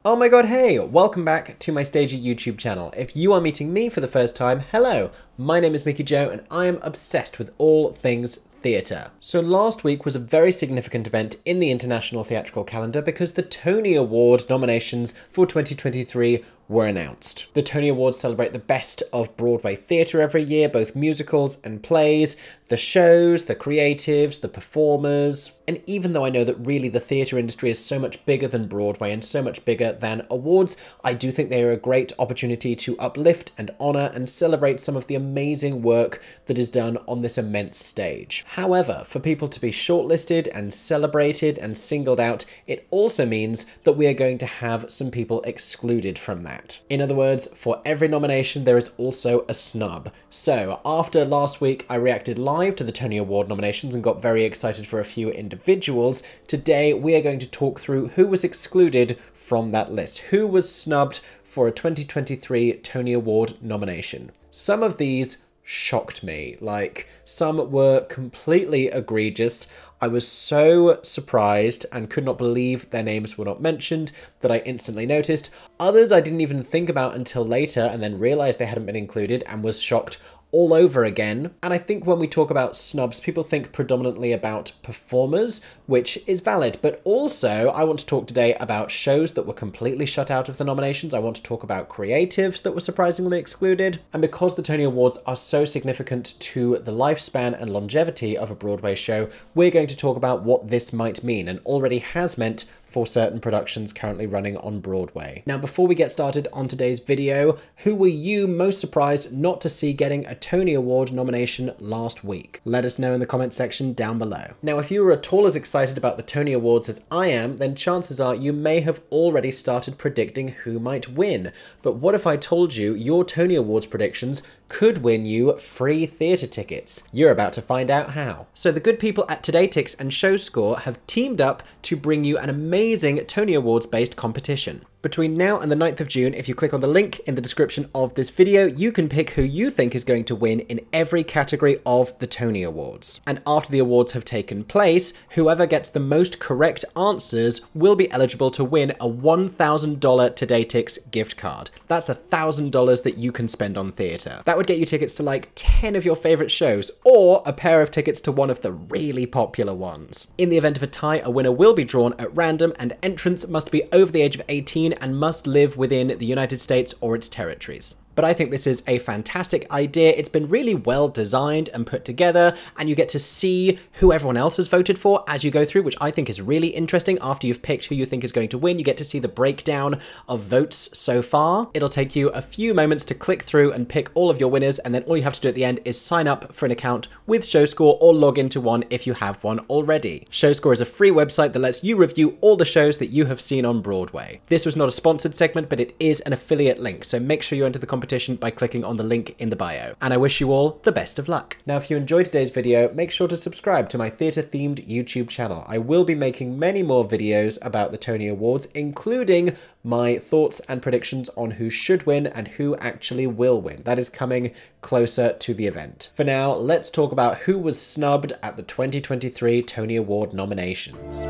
Oh my god, hey! Welcome back to my Stagey YouTube channel. If you are meeting me for the first time, hello! My name is Mickey Jo and I am obsessed with all things theatre. So last week was a very significant event in the international theatrical calendar because the Tony Award nominations for 2023 were announced. The Tony Awards celebrate the best of Broadway theatre every year, both musicals and plays, the shows, the creatives, the performers. And even though I know that really the theatre industry is so much bigger than Broadway and so much bigger than awards, I do think they are a great opportunity to uplift and honour and celebrate some of the amazing work that is done on this immense stage. However, for people to be shortlisted and celebrated and singled out, it also means that we are going to have some people excluded from that. In other words, for every nomination there is also a snub. So after last week I reacted live to the Tony Award nominations and got very excited for a few individuals, today we are going to talk through who was excluded from that list, who was snubbed for a 2023 Tony Award nomination. Some of these shocked me, like some were completely egregious. I was so surprised and could not believe their names were not mentioned that I instantly noticed. Others I didn't even think about until later and then realized they hadn't been included and was shocked all over again. And I think when we talk about snubs, people think predominantly about performers, which is valid, but also I want to talk today about shows that were completely shut out of the nominations. I want to talk about creatives that were surprisingly excluded. And because the Tony Awards are so significant to the lifespan and longevity of a Broadway show, we're going to talk about what this might mean and already has meant for certain productions currently running on Broadway. Now, before we get started on today's video, who were you most surprised not to see getting a Tony Award nomination last week? Let us know in the comment section down below. Now, if you were at all as excited about the Tony Awards as I am, then chances are you may have already started predicting who might win. But what if I told you your Tony Awards predictions could win you free theatre tickets? You're about to find out how. So the good people at TodayTix and ShowScore have teamed up to bring you an amazing Tony Awards based competition. Between now and the 9th of June, if you click on the link in the description of this video, you can pick who you think is going to win in every category of the Tony Awards. And after the awards have taken place, whoever gets the most correct answers will be eligible to win a $1,000 TodayTix gift card. That's $1,000 that you can spend on theatre. That would get you tickets to like 10 of your favourite shows, or a pair of tickets to one of the really popular ones. In the event of a tie, a winner will be drawn at random, and entrants must be over the age of 18 and must live within the United States or its territories. But I think this is a fantastic idea. It's been really well designed and put together, and you get to see who everyone else has voted for as you go through, which I think is really interesting. After you've picked who you think is going to win, you get to see the breakdown of votes so far. It'll take you a few moments to click through and pick all of your winners, and then all you have to do at the end is sign up for an account with ShowScore or log into one if you have one already. ShowScore is a free website that lets you review all the shows that you have seen on Broadway. This was not a sponsored segment, but it is an affiliate link, so make sure you enter the competition by clicking on the link in the bio. And I wish you all the best of luck. Now, if you enjoyed today's video, make sure to subscribe to my theatre-themed YouTube channel. I will be making many more videos about the Tony Awards, including my thoughts and predictions on who should win and who actually will win. That is coming closer to the event. For now, let's talk about who was snubbed at the 2023 Tony Award nominations.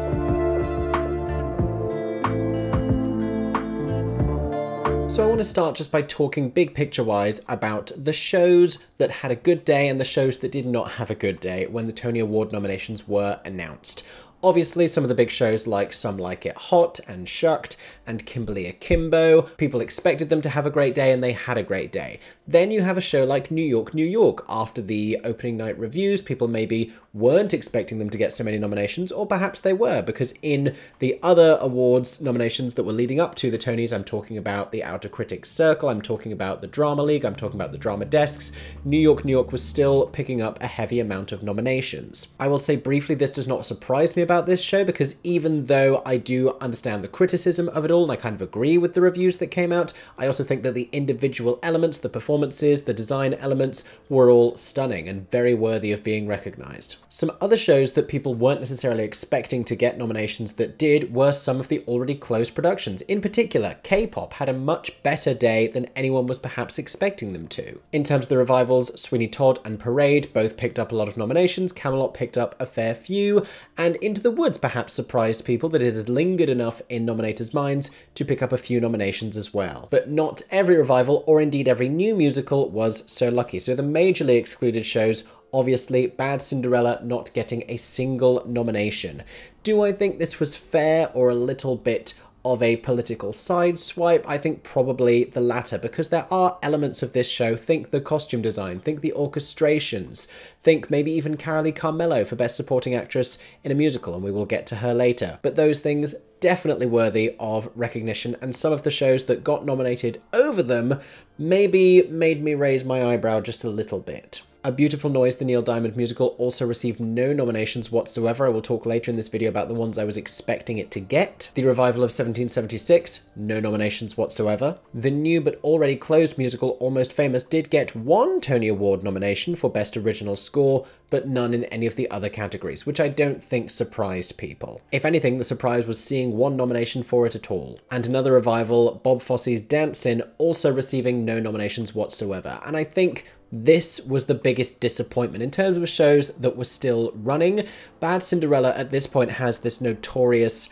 So I want to start just by talking big picture wise about the shows that had a good day and the shows that did not have a good day when the Tony Award nominations were announced. Obviously, some of the big shows like Some Like It Hot and Shucked and Kimberly Akimbo, people expected them to have a great day and they had a great day. Then you have a show like New York, New York. After the opening night reviews, people maybe weren't expecting them to get so many nominations, or perhaps they were, because in the other awards nominations that were leading up to the Tonys, I'm talking about the Outer Critics Circle, I'm talking about the Drama League, I'm talking about the Drama Desks, New York, New York was still picking up a heavy amount of nominations. I will say briefly, this does not surprise me about this show, because even though I do understand the criticism of it all, and I kind of agree with the reviews that came out, I also think that the individual elements, the performances, the design elements were all stunning and very worthy of being recognized. Some other shows that people weren't necessarily expecting to get nominations that did were some of the already closed productions. In particular, K-pop had a much better day than anyone was perhaps expecting them to. In terms of the revivals, Sweeney Todd and Parade both picked up a lot of nominations, Camelot picked up a fair few, and Into the Woods perhaps surprised people that it had lingered enough in nominators' minds to pick up a few nominations as well. But not every revival, or indeed every new musical, was so lucky. So the majorly excluded shows, obviously Bad Cinderella not getting a single nomination. Do I think this was fair or a little bit of a political sideswipe? I think probably the latter, because there are elements of this show. Think the costume design, think the orchestrations, think maybe even Carolee Carmello for Best Supporting Actress in a Musical, and we will get to her later. But those things definitely worthy of recognition, and some of the shows that got nominated over them maybe made me raise my eyebrow just a little bit. A Beautiful Noise, the Neil Diamond musical, also received no nominations whatsoever. I will talk later in this video about the ones I was expecting it to get. The revival of 1776, no nominations whatsoever. The new but already closed musical Almost Famous did get one Tony Award nomination for Best Original Score, but none in any of the other categories, which I don't think surprised people. If anything, the surprise was seeing one nomination for it at all. And another revival, Bob Fosse's Dancin', also receiving no nominations whatsoever. And I think this was the biggest disappointment in terms of shows that were still running. Bad Cinderella at this point has this notorious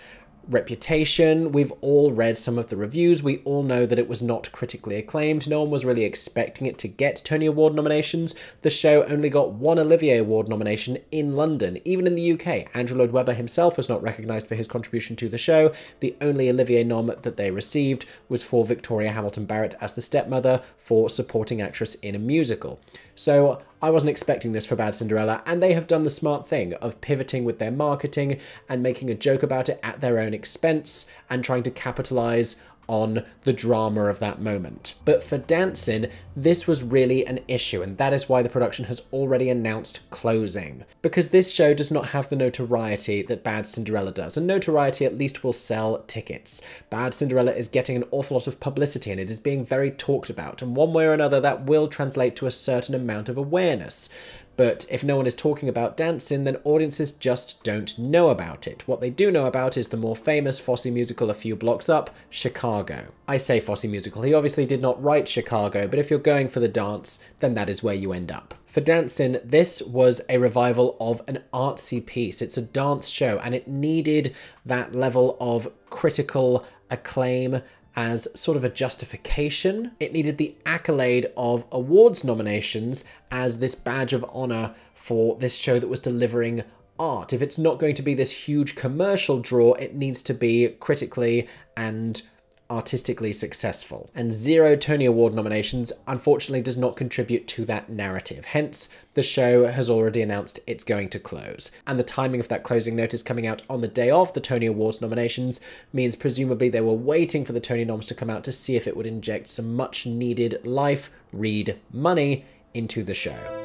reputation. We've all read some of the reviews. We all know that it was not critically acclaimed. No one was really expecting it to get Tony Award nominations. The show only got one Olivier Award nomination in London. Even in the UK, Andrew Lloyd Webber himself was not recognised for his contribution to the show. The only Olivier nom that they received was for Victoria Hamilton Barrett as the stepmother for Supporting Actress in a Musical. So I wasn't expecting this for Bad Cinderella, and they have done the smart thing of pivoting with their marketing and making a joke about it at their own expense and trying to capitalise on the drama of that moment. But for Dancin', this was really an issue, and that is why the production has already announced closing. Because this show does not have the notoriety that Bad Cinderella does, and notoriety at least will sell tickets. Bad Cinderella is getting an awful lot of publicity, and it is being very talked about, and one way or another that will translate to a certain amount of awareness. But if no one is talking about Dancin', then audiences just don't know about it. What they do know about is the more famous Fosse musical a few blocks up, Chicago. I say Fosse musical, he obviously did not write Chicago, but if you're going for the dance, then that is where you end up. For Dancin', this was a revival of an artsy piece. It's a dance show, and it needed that level of critical acclaim as sort of a justification. It needed the accolade of awards nominations as this badge of honor for this show that was delivering art. If it's not going to be this huge commercial draw, it needs to be critically and artistically successful. And 0 Tony Award nominations unfortunately does not contribute to that narrative. Hence, the show has already announced it's going to close. And the timing of that closing notice coming out on the day of the Tony Awards nominations means presumably they were waiting for the Tony noms to come out to see if it would inject some much needed life, read money into the show.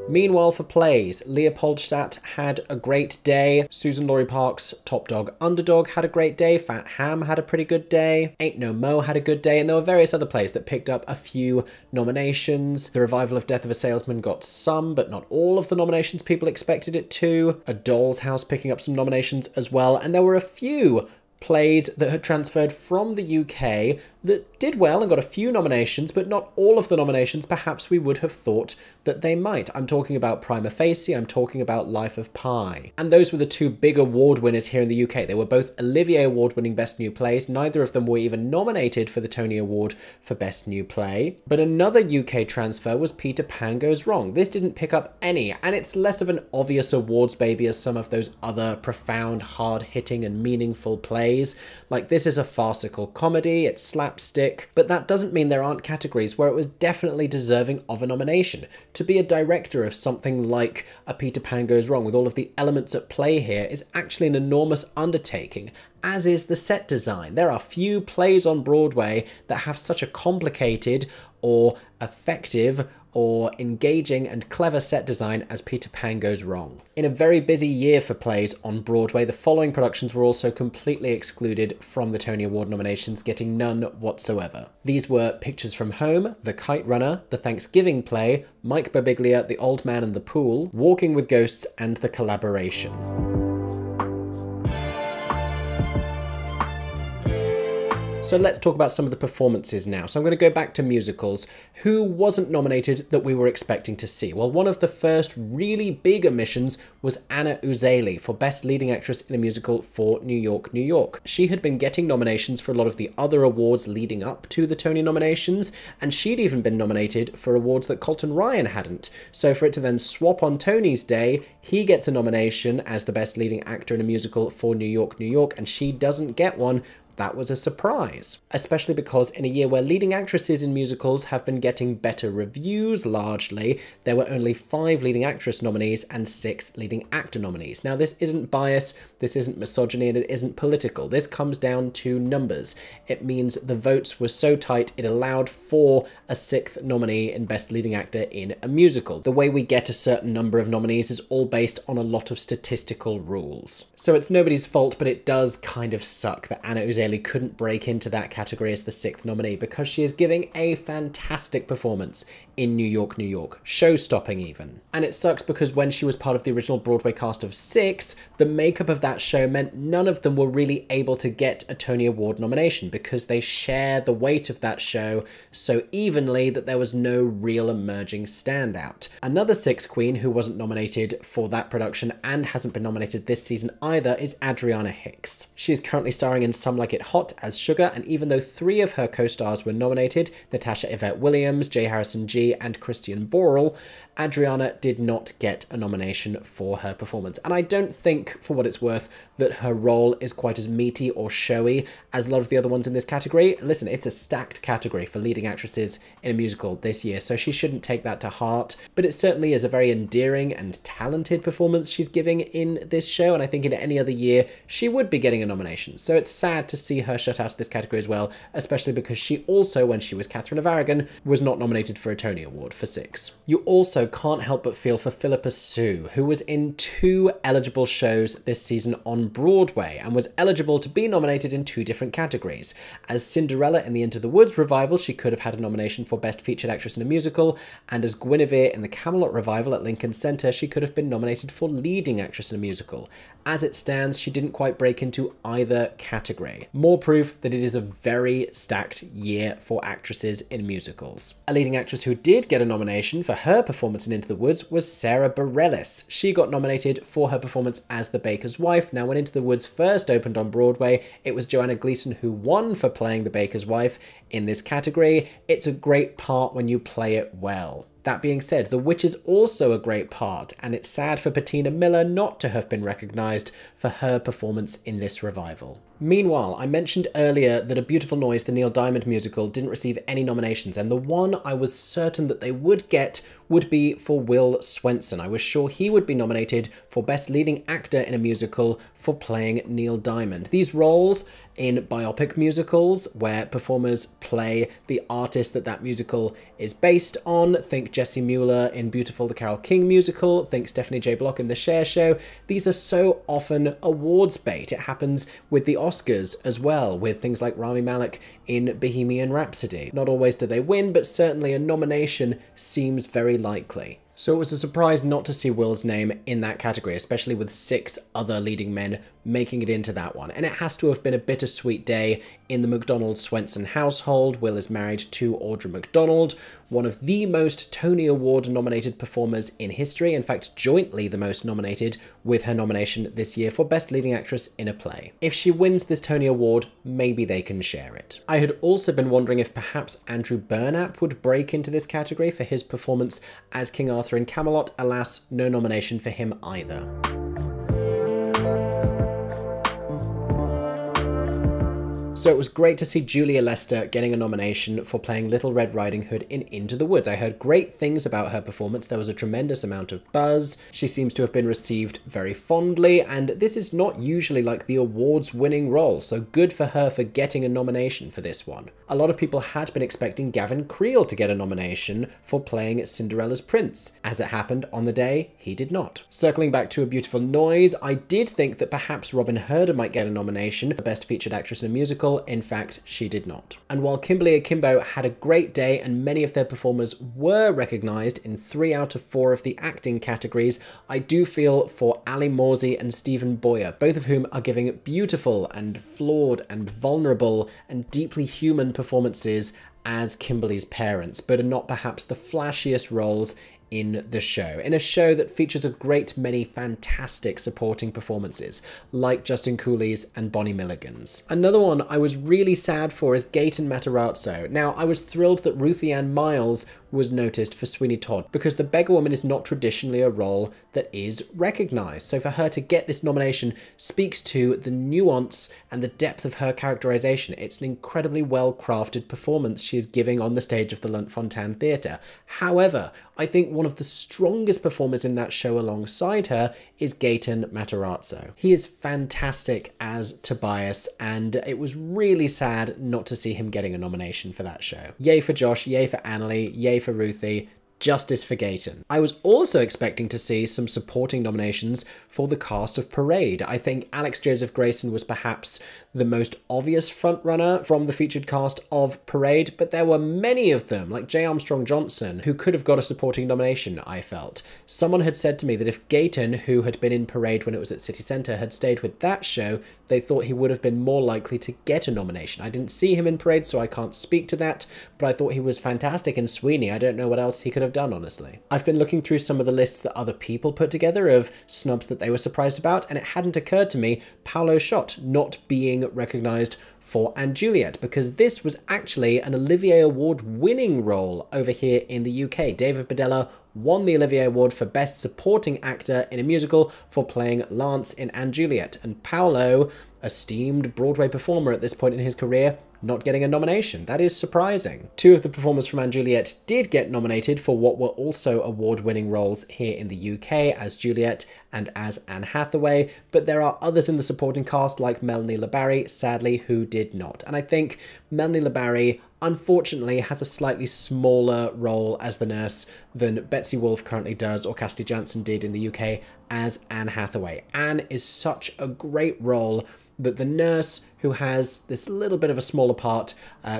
Meanwhile, for plays, Leopoldstadt had a great day. Susan Laurie Park's Top Dog Underdog had a great day. Fat Ham had a pretty good day. Ain't No Mo had a good day. And there were various other plays that picked up a few nominations. The revival of Death of a Salesman got some, but not all of the nominations people expected it to. A Doll's House picking up some nominations as well. And there were a few plays that had transferred from the UK that did well and got a few nominations, but not all of the nominations perhaps we would have thought that they might. I'm talking about Prima Facie, I'm talking about Life of Pi. And those were the two big award winners here in the UK. They were both Olivier Award-winning Best New Plays. Neither of them were even nominated for the Tony Award for Best New Play. But another UK transfer was Peter Pan Goes Wrong. This didn't pick up any, and it's less of an obvious awards baby as some of those other profound, hard-hitting and meaningful plays. Like, this is a farcical comedy, it's slapstick, but that doesn't mean there aren't categories where it was definitely deserving of a nomination. To be a director of something like A Peter Pan Goes Wrong with all of the elements at play here is actually an enormous undertaking, as is the set design. There are few plays on Broadway that have such a complicated or effective or engaging and clever set design as Peter Pan Goes Wrong. In a very busy year for plays on Broadway, the following productions were also completely excluded from the Tony Award nominations, getting none whatsoever. These were Pictures from Home, The Kite Runner, The Thanksgiving Play, Mike Birbiglia, The Old Man and the Pool, Walking with Ghosts, and The Collaboration. So let's talk about some of the performances now. So I'm going to go back to musicals. Who wasn't nominated that we were expecting to see? Well, one of the first really big omissions was Anna Uzeli for Best Leading Actress in a Musical for New York, New York. She had been getting nominations for a lot of the other awards leading up to the Tony nominations, and she'd even been nominated for awards that Colton Ryan hadn't. So for it to then swap on Tony's day, he gets a nomination as the Best Leading Actor in a Musical for New York, New York, and she doesn't get one. That was a surprise, especially because in a year where leading actresses in musicals have been getting better reviews largely, there were only 5 leading actress nominees and 6 leading actor nominees. Now this isn't bias, this isn't misogyny, and it isn't political. This comes down to numbers. It means the votes were so tight it allowed for a 6th nominee in Best Leading Actor in a Musical. The way we get a certain number of nominees is all based on a lot of statistical rules. So it's nobody's fault, but it does kind of suck that Anna Uzeli couldn't break into that category as the 6th nominee, because she is giving a fantastic performance in New York, New York, show-stopping even. And it sucks because when she was part of the original Broadway cast of 6, the makeup of that show meant none of them were really able to get a Tony Award nomination because they share the weight of that show so evenly that there was no real emerging standout. Another 6 queen who wasn't nominated for that production and hasn't been nominated this season either is Adriana Hicks. She is currently starring in Some Like It Hot as Sugar, and even though 3 of her co-stars were nominated, Natasha Yvette Williams, J. Harrison G, and Christian Borle, Adriana did not get a nomination for her performance. And I don't think, for what it's worth, that her role is quite as meaty or showy as a lot of the other ones in this category. Listen, it's a stacked category for leading actresses in a musical this year, so she shouldn't take that to heart. But it certainly is a very endearing and talented performance she's giving in this show, and I think in any other year she would be getting a nomination. So it's sad to see her shut out of this category as well, especially because she also, when she was Catherine of Aragon, was not nominated for a Tony Award for 6. You also can't help but feel for Philippa Soo, who was in 2 eligible shows this season on Broadway and was eligible to be nominated in 2 different categories. As Cinderella in the Into the Woods revival, she could have had a nomination for Best Featured Actress in a Musical, and as Guinevere in the Camelot revival at Lincoln Center, she could have been nominated for Leading Actress in a Musical. As it stands, she didn't quite break into either category. More proof that it is a very stacked year for actresses in musicals. A leading actress who did get a nomination for her performance in Into the Woods was Sarah Bareilles. She got nominated for her performance as the baker's wife. Now, when Into the Woods first opened on Broadway, it was Joanna Gleason who won for playing the baker's wife in this category. It's a great part when you play it well. That being said, The Witch is also a great part, and it's sad for Patina Miller not to have been recognised for her performance in this revival. Meanwhile, I mentioned earlier that A Beautiful Noise, the Neil Diamond musical, didn't receive any nominations, and the one I was certain that they would get would be for Will Swenson. I was sure he would be nominated for Best Leading Actor in a Musical for playing Neil Diamond. These roles in biopic musicals, where performers play the artist that that musical is based on, think Jessie Mueller in Beautiful, the Carole King musical, think Stephanie J. Block in The Cher Show. These are so often awards bait. It happens with the Oscars as well, with things like Rami Malek in Bohemian Rhapsody. Not always do they win, but certainly a nomination seems very likely. So it was a surprise not to see Will's name in that category, especially with 6 other leading men making it into that one. And it has to have been a bittersweet day in the McDonald-Swenson household. Will is married to Audra McDonald, one of the most Tony Award nominated performers in history, in fact jointly the most nominated with her nomination this year for Best Leading Actress in a Play. If she wins this Tony Award, maybe they can share it. I had also been wondering if perhaps Andrew Burnap would break into this category for his performance as King Arthur in Camelot. Alas, no nomination for him either. So it was great to see Julia Lester getting a nomination for playing Little Red Riding Hood in Into the Woods. I heard great things about her performance. There was a tremendous amount of buzz. She seems to have been received very fondly, and this is not usually like the awards-winning role, so good for her for getting a nomination for this one. A lot of people had been expecting Gavin Creel to get a nomination for playing Cinderella's prince. As it happened on the day, he did not. Circling back to A Beautiful Noise, I did think that perhaps Robin Herder might get a nomination for Best Featured Actress in a Musical, musical. In fact, she did not. And while Kimberly Akimbo had a great day and many of their performers were recognised in 3 out of 4 of the acting categories, I do feel for Ali Morsey and Stephen Boyer, both of whom are giving beautiful and flawed and vulnerable and deeply human performances as Kimberly's parents, but are not perhaps the flashiest roles in the show, in a show that features a great many fantastic supporting performances, like Justin Cooley's and Bonnie Milligan's. Another one I was really sad for is Gaten Matarazzo. Now, I was thrilled that Ruthie Ann Miles was noticed for Sweeney Todd, because the beggar woman is not traditionally a role that is recognised. So for her to get this nomination speaks to the nuance and the depth of her characterisation. It's an incredibly well-crafted performance she is giving on the stage of the Lunt-Fontanne Theatre. However, I think one of the strongest performers in that show alongside her is Gaten Matarazzo. He is fantastic as Tobias, and it was really sad not to see him getting a nomination for that show. Yay for Josh, yay for Annalie, yay for Ruthie. Justice for Gaten. I was also expecting to see some supporting nominations for the cast of Parade. I think Alex Joseph Grayson was perhaps the most obvious frontrunner from the featured cast of Parade, but there were many of them, like J. Armstrong Johnson, who could have got a supporting nomination, I felt. Someone had said to me that if Gaten, who had been in Parade when it was at City Centre, had stayed with that show, they thought he would have been more likely to get a nomination. I didn't see him in Parade, so I can't speak to that, but I thought he was fantastic in Sweeney. I don't know what else he could have done, honestly. I've been looking through some of the lists that other people put together of snubs that they were surprised about, and it hadn't occurred to me Paolo Schott not being recognised for & Juliet, because this was actually an Olivier Award winning role over here in the UK. David Badella won the Olivier Award for Best Supporting Actor in a Musical for playing Lance in & Juliet, and Paolo, esteemed Broadway performer at this point in his career, not getting a nomination. That is surprising. 2 of the performers from & Juliet did get nominated for what were also award-winning roles here in the UK as Juliet and as Anne Hathaway, but there are others in the supporting cast like Melanie LeBarry, sadly, who did not. And I think Melanie LeBarry unfortunately has a slightly smaller role as the nurse than Betsy Wolfe currently does or Cassidy Jansen did in the UK as Anne Hathaway. Anne is such a great role that the nurse, who has this little bit of a smaller part,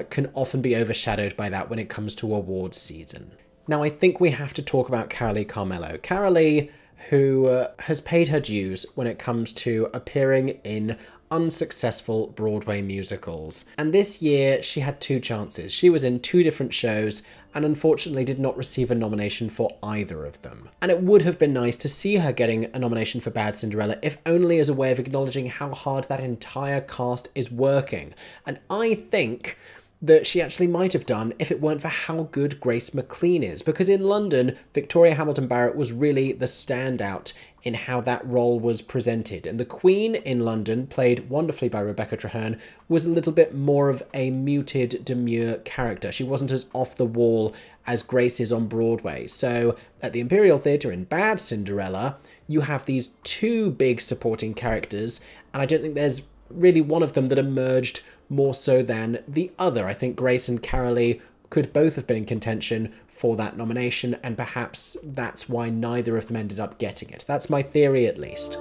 can often be overshadowed by that when it comes to awards season. Now, I think we have to talk about Carolee Carmello. Carolee, who has paid her dues when it comes to appearing in unsuccessful Broadway musicals. And this year she had 2 chances. She was in 2 different shows and unfortunately did not receive a nomination for either of them. And it would have been nice to see her getting a nomination for Bad Cinderella, if only as a way of acknowledging how hard that entire cast is working. And I think that she actually might have done if it weren't for how good Grace McLean is, because in London, Victoria Hamilton Barrett was really the standout in how that role was presented, and the Queen in London, played wonderfully by Rebecca Traherne, was a little bit more of a muted, demure character. She wasn't as off the wall as Grace is on Broadway. So at the Imperial Theatre in Bad Cinderella, you have these 2 big supporting characters, and I don't think there's really one of them that emerged more so than the other. I think Grace and Carolee could both have been in contention for that nomination, and perhaps that's why neither of them ended up getting it. That's my theory, at least.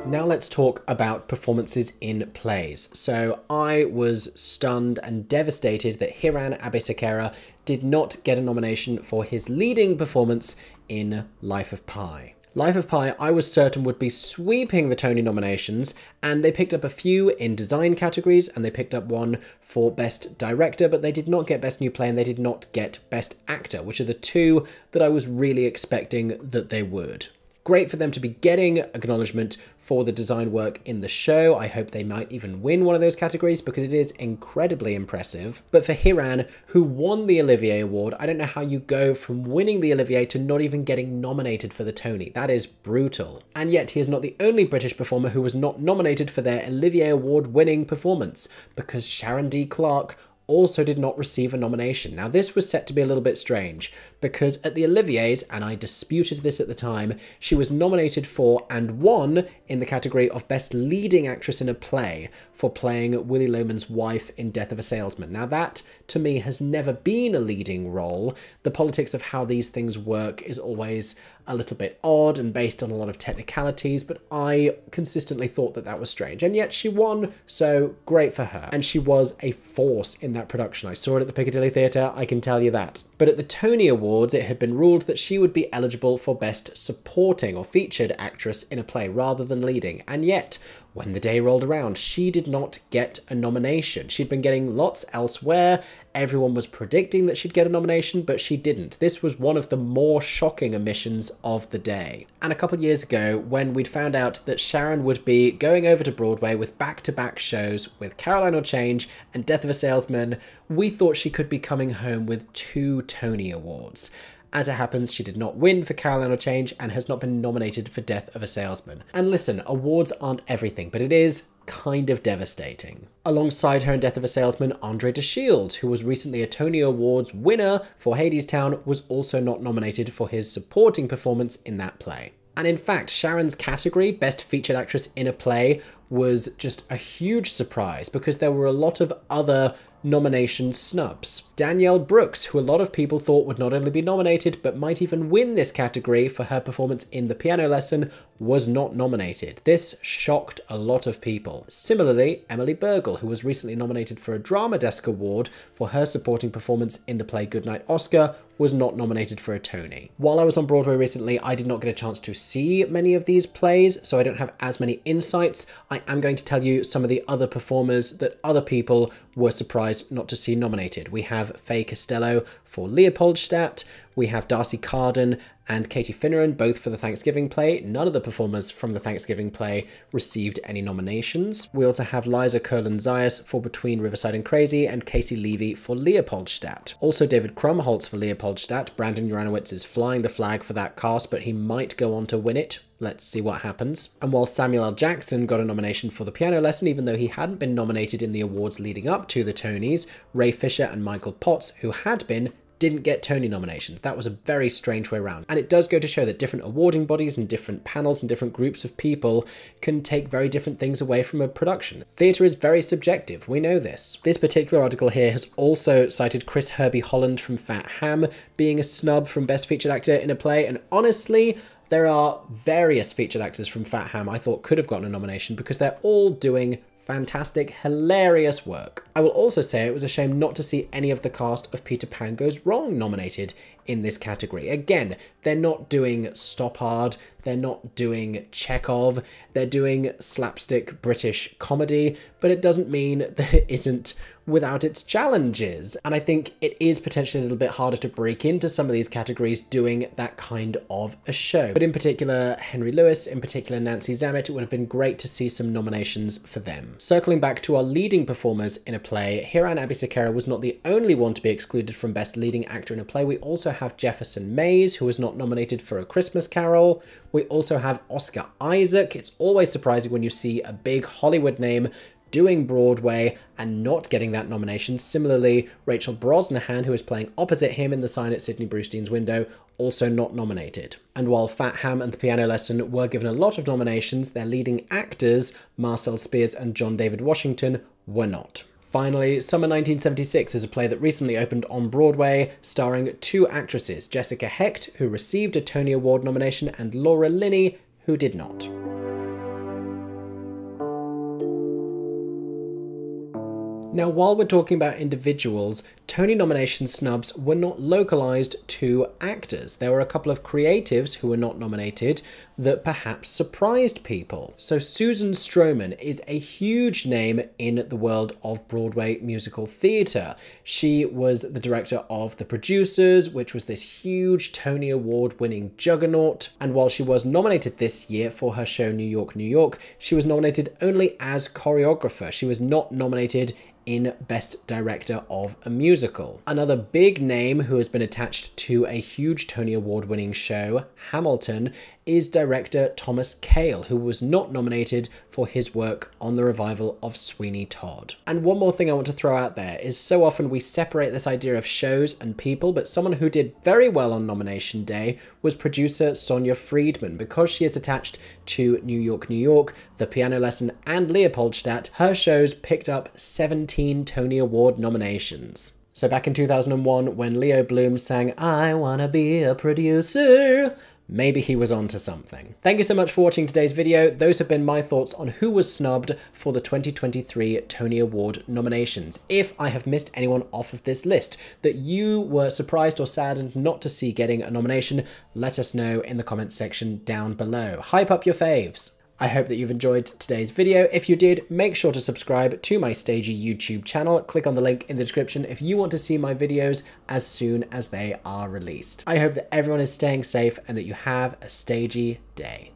Now let's talk about performances in plays. So I was stunned and devastated that Hiran Abesekera did not get a nomination for his leading performance in Life of Pi. Life of Pi, I was certain would be sweeping the Tony nominations, and they picked up a few in design categories, and they picked up one for Best Director, but they did not get Best New Play, and they did not get Best Actor, which are the 2 that I was really expecting that they would. Great for them to be getting acknowledgement for the design work in the show. I hope they might even win one of those categories because it is incredibly impressive. But for Hiran, who won the Olivier Award, I don't know how you go from winning the Olivier to not even getting nominated for the Tony. That is brutal. And yet he is not the only British performer who was not nominated for their Olivier Award winning performance, because Sharon D. Clarke also did not receive a nomination. Now this was set to be a little bit strange, because at the Oliviers, and I disputed this at the time, she was nominated for and won in the category of Best Leading Actress in a Play for playing Willy Loman's wife in Death of a Salesman. Now that, to me, has never been a leading role. The politics of how these things work is always a little bit odd and based on a lot of technicalities, but I consistently thought that that was strange. And yet she won, so great for her. And she was a force in that production. I saw it at the Piccadilly Theatre, I can tell you that. But at the Tony Awards, it had been ruled that she would be eligible for Best Supporting or Featured Actress in a Play rather than leading. And yet, when the day rolled around, she did not get a nomination. She'd been getting lots elsewhere. Everyone was predicting that she'd get a nomination, but she didn't. This was one of the more shocking omissions of the day. And a couple of years ago, when we'd found out that Sharon would be going over to Broadway with back-to-back shows with Caroline or Change and Death of a Salesman, we thought she could be coming home with 2 Tony Awards. As it happens, she did not win for Caroline or Change and has not been nominated for Death of a Salesman. And listen, awards aren't everything, but it is kind of devastating. Alongside her in Death of a Salesman, Andre de Shields, who was recently a Tony Awards winner for Hadestown, was also not nominated for his supporting performance in that play. And in fact, Sharon's category, Best Featured Actress in a Play, was just a huge surprise because there were a lot of other nomination snubs. Danielle Brooks, who a lot of people thought would not only be nominated, but might even win this category for her performance in The Piano Lesson, was not nominated. This shocked a lot of people. Similarly, Emily Bergel, who was recently nominated for a Drama Desk Award for her supporting performance in the play Goodnight Oscar, was not nominated for a Tony. While I was on Broadway recently, I did not get a chance to see many of these plays, so I don't have as many insights. I am going to tell you some of the other performers that other people were surprised not to see nominated. We have Faye Costello for Leopoldstadt, we have Darcy Carden and Katie Finneran, both for the Thanksgiving play. None of the performers from the Thanksgiving play received any nominations. We also have Liza Kurlan-Zayas for Between Riverside and Crazy and Casey Levy for Leopoldstadt. Also David Krumholtz for Leopoldstadt. Brandon Uranowitz is flying the flag for that cast, but he might go on to win it. Let's see what happens. And while Samuel L. Jackson got a nomination for The Piano Lesson, even though he hadn't been nominated in the awards leading up to the Tonys, Ray Fisher and Michael Potts, who had been, didn't get Tony nominations. That was a very strange way around. And it does go to show that different awarding bodies and different panels and different groups of people can take very different things away from a production. Theatre is very subjective, we know this. This particular article here has also cited Chris Herbie Holland from Fat Ham being a snub from Best Featured Actor in a Play, and honestly, there are various featured actors from Fat Ham I thought could have gotten a nomination because they're all doing fantastic, hilarious work. I will also say it was a shame not to see any of the cast of Peter Pan Goes Wrong nominated in this category. Again, they're not doing Stoppard, they're not doing Chekhov, they're doing slapstick British comedy, but it doesn't mean that it isn't without its challenges. And I think it is potentially a little bit harder to break into some of these categories doing that kind of a show. But in particular, Henry Lewis, in particular Nancy Zammit, it would have been great to see some nominations for them. Circling back to our leading performers in a play, Hiran Abisakera was not the only one to be excluded from Best Leading Actor in a Play. We also have Jefferson Mays, who was not nominated for A Christmas Carol. We also have Oscar Isaac. It's always surprising when you see a big Hollywood name doing Broadway and not getting that nomination. Similarly, Rachel Brosnahan, who is playing opposite him in The Sign at Sidney Brustein's Window, also not nominated. And while Fat Ham and The Piano Lesson were given a lot of nominations, their leading actors, Marcel Spears and John David Washington, were not. Finally, Summer 1976 is a play that recently opened on Broadway, starring 2 actresses, Jessica Hecht, who received a Tony Award nomination, and Laura Linney, who did not. Now, while we're talking about individuals, Tony nomination snubs were not localized to actors. There were a couple of creatives who were not nominated that perhaps surprised people. So Susan Stroman is a huge name in the world of Broadway musical theatre. She was the director of The Producers, which was this huge Tony Award winning juggernaut. And while she was nominated this year for her show New York, New York, she was nominated only as choreographer. She was not nominated in Best Director of a Musical. Another big name who has been attached to a huge Tony Award winning show, Hamilton, is director Thomas Kail, who was not nominated for his work on the revival of Sweeney Todd. And one more thing I want to throw out there is so often we separate this idea of shows and people, but someone who did very well on nomination day was producer Sonia Friedman. Because she is attached to New York, New York, The Piano Lesson and Leopoldstadt, her shows picked up 17 Tony Award nominations. So back in 2001, when Leo Bloom sang "I Wanna Be a Producer," maybe he was onto something. Thank you so much for watching today's video. Those have been my thoughts on who was snubbed for the 2023 Tony Award nominations. If I have missed anyone off of this list that you were surprised or saddened not to see getting a nomination, let us know in the comments section down below. Hype up your faves. I hope that you've enjoyed today's video. If you did, make sure to subscribe to my Stagey YouTube channel. Click on the link in the description if you want to see my videos as soon as they are released. I hope that everyone is staying safe and that you have a stagey day.